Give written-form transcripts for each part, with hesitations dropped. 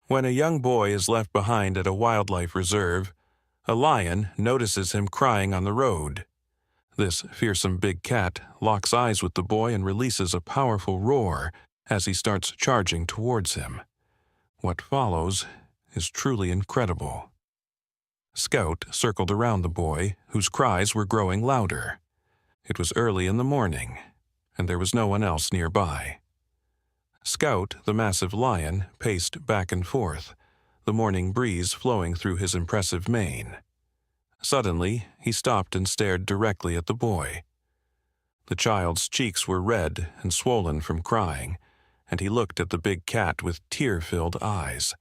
When a young boy is left behind at a wildlife reserve, a lion notices him crying on the road. This fearsome big cat locks eyes with the boy and releases a powerful roar as he starts charging towards him. What follows is truly incredible. Scout circled around the boy, whose cries were growing louder. It was early in the morning, and there was no one else nearby. Scout, the massive lion, paced back and forth, the morning breeze flowing through his impressive mane. Suddenly, he stopped and stared directly at the boy. The child's cheeks were red and swollen from crying, and he looked at the big cat with tear-filled eyes.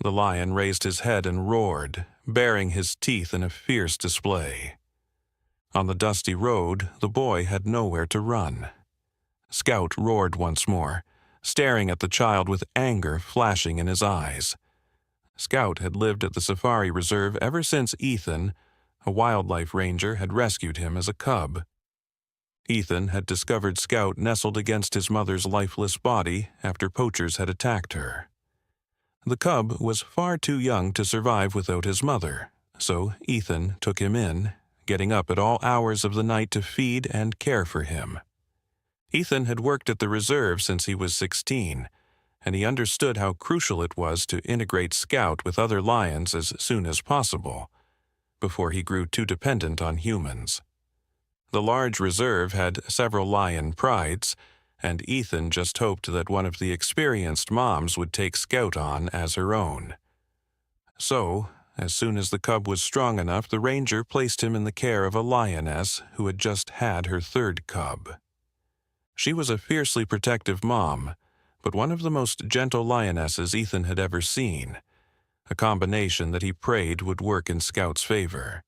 The lion raised his head and roared, baring his teeth in a fierce display. On the dusty road, the boy had nowhere to run. Scout roared once more, staring at the child with anger flashing in his eyes. Scout had lived at the safari reserve ever since Ethan, a wildlife ranger, had rescued him as a cub. Ethan had discovered Scout nestled against his mother's lifeless body after poachers had attacked her. The cub was far too young to survive without his mother, so Ethan took him in, getting up at all hours of the night to feed and care for him. Ethan had worked at the reserve since he was 16, and he understood how crucial it was to integrate Scout with other lions as soon as possible, before he grew too dependent on humans. The large reserve had several lion prides, and Ethan just hoped that one of the experienced moms would take Scout on as her own. So, as soon as the cub was strong enough, the ranger placed him in the care of a lioness who had just had her third cub. She was a fiercely protective mom, but one of the most gentle lionesses Ethan had ever seen, a combination that he prayed would work in Scout's favor.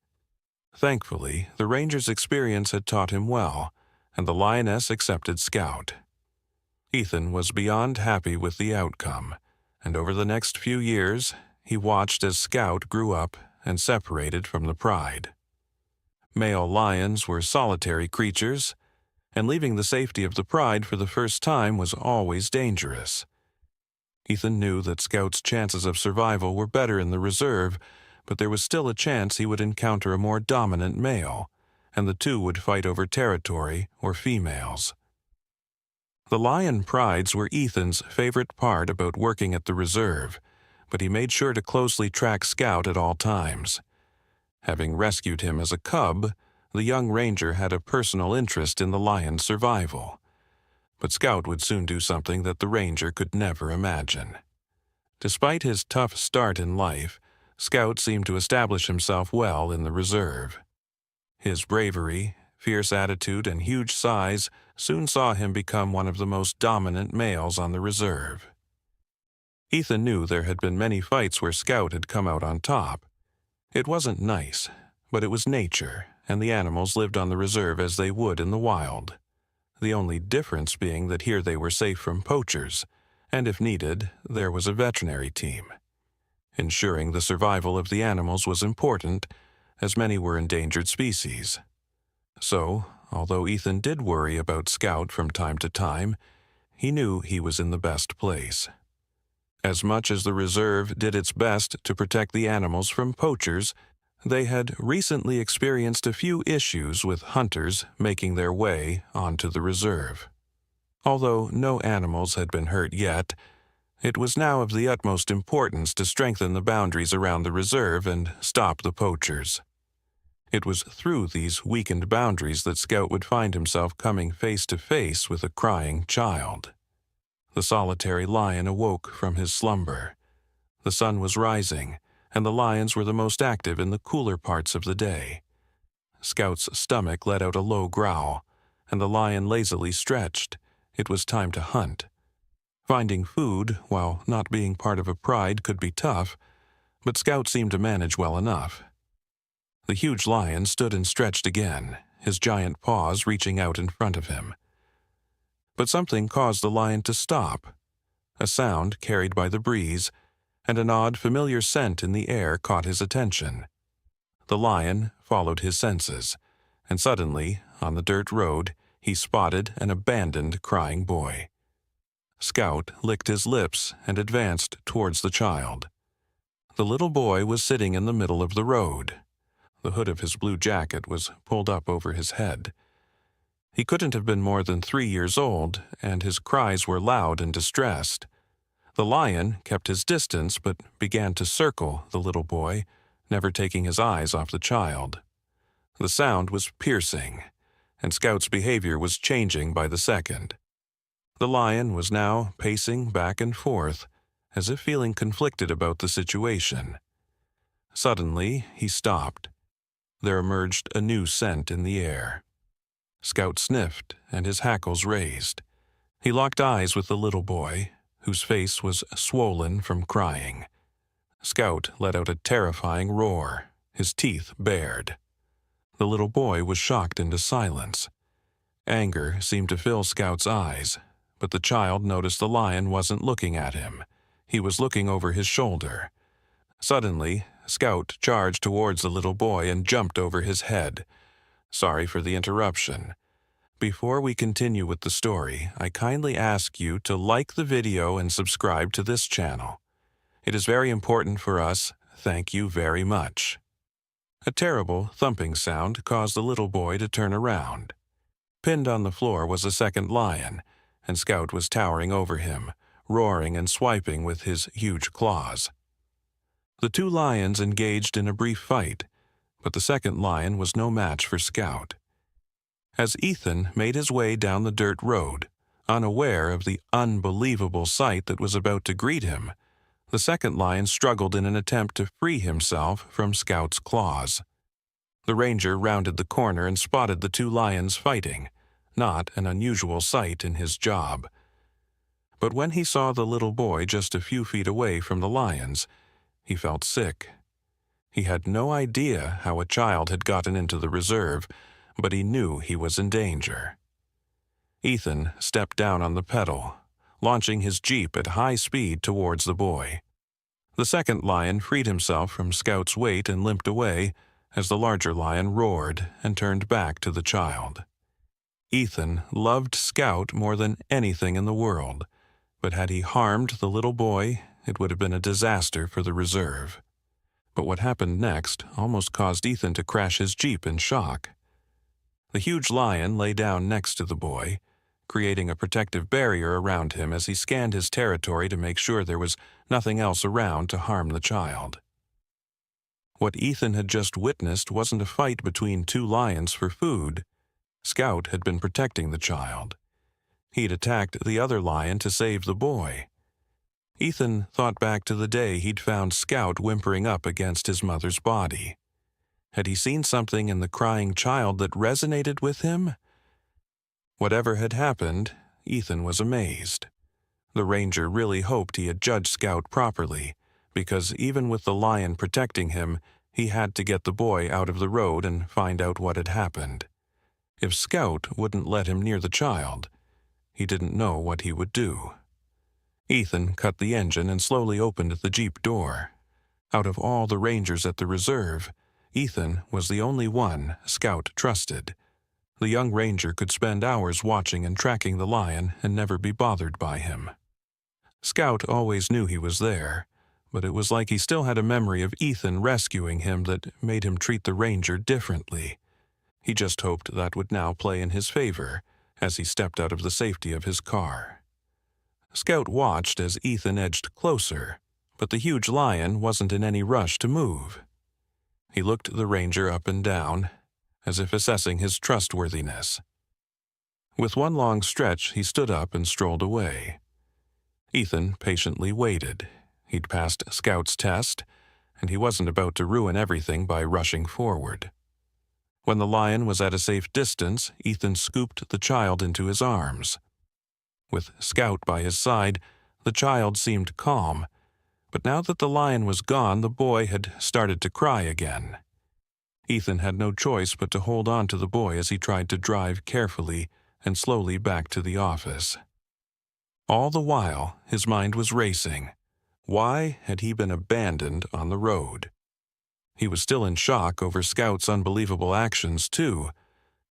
Thankfully, the ranger's experience had taught him well, and the lioness accepted Scout. Ethan was beyond happy with the outcome, and over the next few years, he watched as Scout grew up and separated from the pride. Male lions were solitary creatures, and leaving the safety of the pride for the first time was always dangerous. Ethan knew that Scout's chances of survival were better in the reserve, but there was still a chance he would encounter a more dominant male, and the two would fight over territory or females. The lion prides were Ethan's favorite part about working at the reserve, but he made sure to closely track Scout at all times. Having rescued him as a cub, the young ranger had a personal interest in the lion's survival. But Scout would soon do something that the ranger could never imagine. Despite his tough start in life, Scout seemed to establish himself well in the reserve. His bravery, fierce attitude, and huge size soon saw him become one of the most dominant males on the reserve. Ethan knew there had been many fights where Scout had come out on top. It wasn't nice, but it was nature, and the animals lived on the reserve as they would in the wild. The only difference being that here they were safe from poachers, and if needed, there was a veterinary team. Ensuring the survival of the animals was important, as many were endangered species. So, although Ethan did worry about Scout from time to time, he knew he was in the best place. As much as the reserve did its best to protect the animals from poachers, they had recently experienced a few issues with hunters making their way onto the reserve. Although no animals had been hurt yet, it was now of the utmost importance to strengthen the boundaries around the reserve and stop the poachers. It was through these weakened boundaries that Scout would find himself coming face to face with a crying child. The solitary lion awoke from his slumber. The sun was rising, and the lions were the most active in the cooler parts of the day. Scout's stomach let out a low growl, and the lion lazily stretched. It was time to hunt. Finding food, while not being part of a pride, could be tough, but Scout seemed to manage well enough. The huge lion stood and stretched again, his giant paws reaching out in front of him. But something caused the lion to stop. A sound carried by the breeze, and an odd, familiar scent in the air caught his attention. The lion followed his senses, and suddenly, on the dirt road, he spotted an abandoned crying boy. Scout licked his lips and advanced towards the child. The little boy was sitting in the middle of the road. The hood of his blue jacket was pulled up over his head. He couldn't have been more than 3 years old, and his cries were loud and distressed. The lion kept his distance but began to circle the little boy, never taking his eyes off the child. The sound was piercing, and Scout's behavior was changing by the second. The lion was now pacing back and forth, as if feeling conflicted about the situation. Suddenly, he stopped. There emerged a new scent in the air. Scout sniffed, and his hackles raised. He locked eyes with the little boy, whose face was swollen from crying. Scout let out a terrifying roar, his teeth bared. The little boy was shocked into silence. Anger seemed to fill Scout's eyes, but the child noticed the lion wasn't looking at him. He was looking over his shoulder. Suddenly, Scout charged towards the little boy and jumped over his head. Sorry for the interruption. Before we continue with the story, I kindly ask you to like the video and subscribe to this channel. It is very important for us. Thank you very much. A terrible thumping sound caused the little boy to turn around. Pinned on the floor was a second lion, and Scout was towering over him, roaring and swiping with his huge claws. The two lions engaged in a brief fight, but the second lion was no match for Scout. As Ethan made his way down the dirt road, unaware of the unbelievable sight that was about to greet him, the second lion struggled in an attempt to free himself from Scout's claws. The ranger rounded the corner and spotted the two lions fighting, not an unusual sight in his job. But when he saw the little boy just a few feet away from the lions, he felt sick. He had no idea how a child had gotten into the reserve, but he knew he was in danger. Ethan stepped down on the pedal, launching his jeep at high speed towards the boy. The second lion freed himself from Scout's weight and limped away as the larger lion roared and turned back to the child. Ethan loved Scout more than anything in the world, but had he harmed the little boy, it would have been a disaster for the reserve. But what happened next almost caused Ethan to crash his jeep in shock. The huge lion lay down next to the boy, creating a protective barrier around him as he scanned his territory to make sure there was nothing else around to harm the child. What Ethan had just witnessed wasn't a fight between two lions for food. Scout had been protecting the child. He'd attacked the other lion to save the boy. Ethan thought back to the day he'd found Scout whimpering up against his mother's body. Had he seen something in the crying child that resonated with him? Whatever had happened, Ethan was amazed. The ranger really hoped he had judged Scout properly, because even with the lion protecting him, he had to get the boy out of the road and find out what had happened. If Scout wouldn't let him near the child, he didn't know what he would do. Ethan cut the engine and slowly opened the jeep door. Out of all the rangers at the reserve, Ethan was the only one Scout trusted. The young ranger could spend hours watching and tracking the lion and never be bothered by him. Scout always knew he was there, but it was like he still had a memory of Ethan rescuing him that made him treat the ranger differently. He just hoped that would now play in his favor as he stepped out of the safety of his car. Scout watched as Ethan edged closer, but the huge lion wasn't in any rush to move. He looked the ranger up and down, as if assessing his trustworthiness. With one long stretch, he stood up and strolled away. Ethan patiently waited. He'd passed Scout's test, and he wasn't about to ruin everything by rushing forward. When the lion was at a safe distance, Ethan scooped the child into his arms. With Scout by his side, the child seemed calm, but now that the lion was gone, the boy had started to cry again. Ethan had no choice but to hold on to the boy as he tried to drive carefully and slowly back to the office. All the while, his mind was racing. Why had he been abandoned on the road? He was still in shock over Scout's unbelievable actions, too.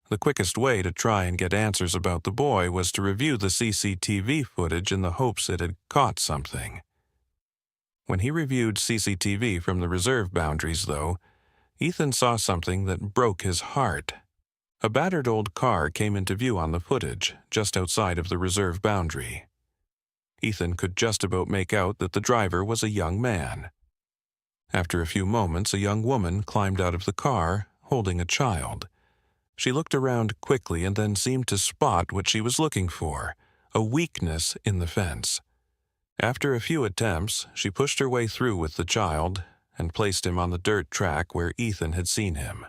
The quickest way to try and get answers about the boy was to review the CCTV footage in the hopes it had caught something. When he reviewed CCTV from the reserve boundaries, though, Ethan saw something that broke his heart. A battered old car came into view on the footage, just outside of the reserve boundary. Ethan could just about make out that the driver was a young man. After a few moments, a young woman climbed out of the car, holding a child. She looked around quickly and then seemed to spot what she was looking for, a weakness in the fence. After a few attempts, she pushed her way through with the child and placed him on the dirt track where Ethan had seen him.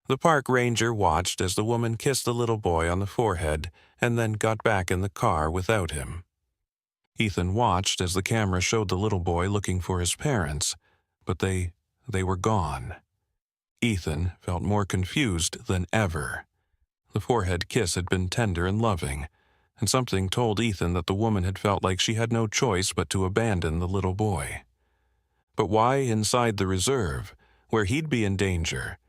The park ranger watched as the woman kissed the little boy on the forehead and then got back in the car without him. Ethan watched as the camera showed the little boy looking for his parents, but they were gone. Ethan felt more confused than ever. The forehead kiss had been tender and loving, and something told Ethan that the woman had felt like she had no choice but to abandon the little boy. But why inside the reserve, where he'd be in danger?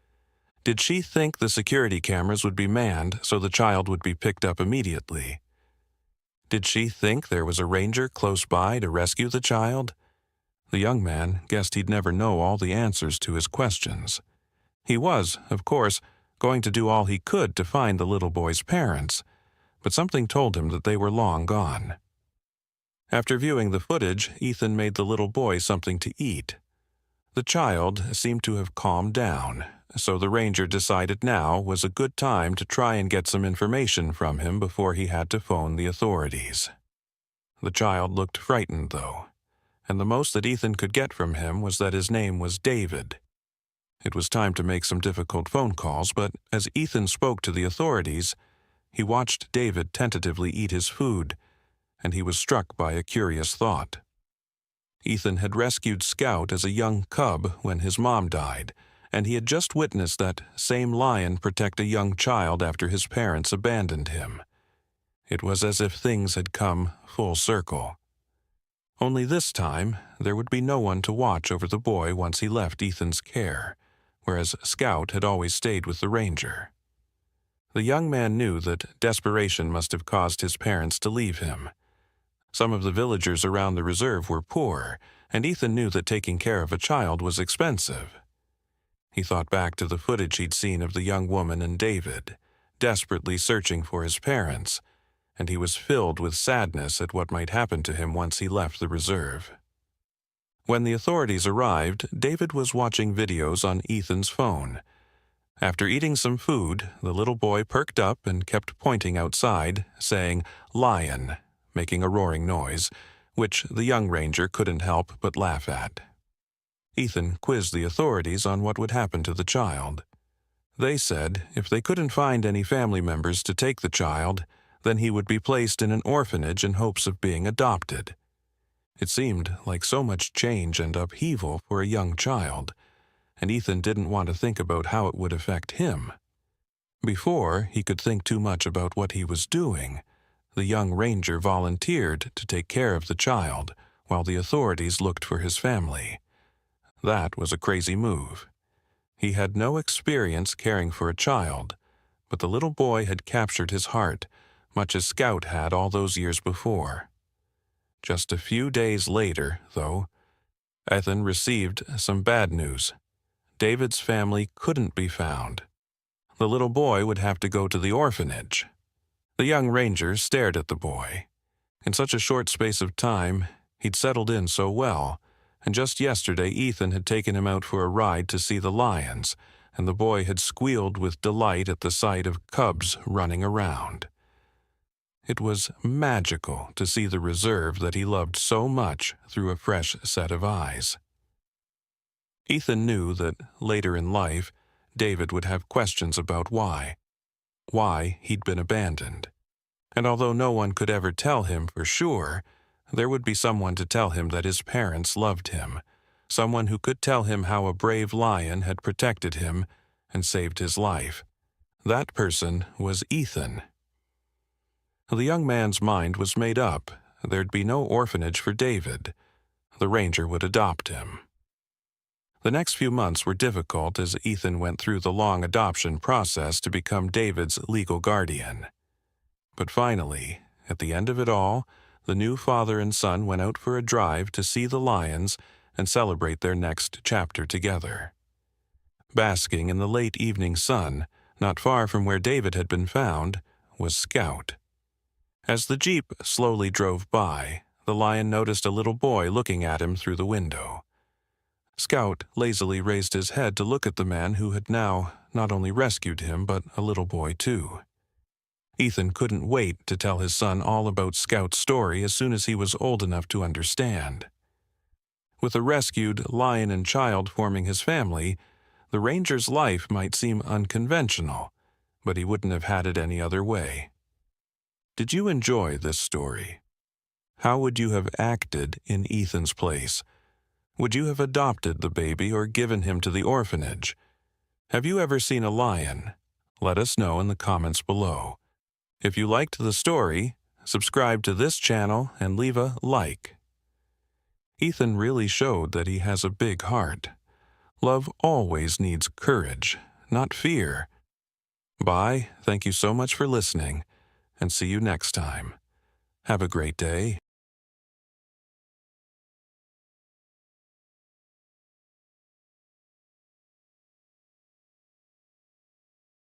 Did she think the security cameras would be manned so the child would be picked up immediately? Did she think there was a ranger close by to rescue the child? The young man guessed he'd never know all the answers to his questions. He was, of course, going to do all he could to find the little boy's parents, but something told him that they were long gone. After viewing the footage, Ethan made the little boy something to eat. The child seemed to have calmed down, so the ranger decided now was a good time to try and get some information from him before he had to phone the authorities. The child looked frightened, though, and the most that Ethan could get from him was that his name was David. It was time to make some difficult phone calls, but as Ethan spoke to the authorities, he watched David tentatively eat his food, and he was struck by a curious thought. Ethan had rescued Scout as a young cub when his mom died, and he had just witnessed that same lion protect a young child after his parents abandoned him. It was as if things had come full circle. Only this time, there would be no one to watch over the boy once he left Ethan's care, whereas Scout had always stayed with the ranger. The young man knew that desperation must have caused his parents to leave him. Some of the villagers around the reserve were poor, and Ethan knew that taking care of a child was expensive. He thought back to the footage he'd seen of the young woman and David, desperately searching for his parents, and he was filled with sadness at what might happen to him once he left the reserve. When the authorities arrived, David was watching videos on Ethan's phone. After eating some food, the little boy perked up and kept pointing outside, saying, "Lion," making a roaring noise, which the young ranger couldn't help but laugh at. Ethan quizzed the authorities on what would happen to the child. They said if they couldn't find any family members to take the child, then he would be placed in an orphanage in hopes of being adopted. It seemed like so much change and upheaval for a young child, and Ethan didn't want to think about how it would affect him. Before he could think too much about what he was doing, the young ranger volunteered to take care of the child while the authorities looked for his family. That was a crazy move. He had no experience caring for a child, but the little boy had captured his heart, much as Scout had all those years before. Just a few days later, though, Ethan received some bad news. David's family couldn't be found. The little boy would have to go to the orphanage. The young ranger stared at the boy. In such a short space of time, he'd settled in so well, and just yesterday Ethan had taken him out for a ride to see the lions, and the boy had squealed with delight at the sight of cubs running around. It was magical to see the reserve that he loved so much through a fresh set of eyes. Ethan knew that later in life, David would have questions about why he'd been abandoned. And although no one could ever tell him for sure, there would be someone to tell him that his parents loved him, someone who could tell him how a brave lion had protected him and saved his life. That person was Ethan. The young man's mind was made up. There'd be no orphanage for David. The ranger would adopt him. The next few months were difficult as Ethan went through the long adoption process to become David's legal guardian. But finally, at the end of it all, the new father and son went out for a drive to see the lions and celebrate their next chapter together. Basking in the late evening sun, not far from where David had been found, was Scout. As the Jeep slowly drove by, the lion noticed a little boy looking at him through the window. Scout lazily raised his head to look at the man who had now not only rescued him but a little boy too. Ethan couldn't wait to tell his son all about Scout's story as soon as he was old enough to understand. With a rescued lion and child forming his family, the ranger's life might seem unconventional, but he wouldn't have had it any other way. Did you enjoy this story? How would you have acted in Ethan's place? Would you have adopted the baby or given him to the orphanage? Have you ever seen a lion? Let us know in the comments below. If you liked the story, subscribe to this channel and leave a like. Ethan really showed that he has a big heart. Love always needs courage, not fear. Bye, thank you so much for listening, and see you next time. Have a great day.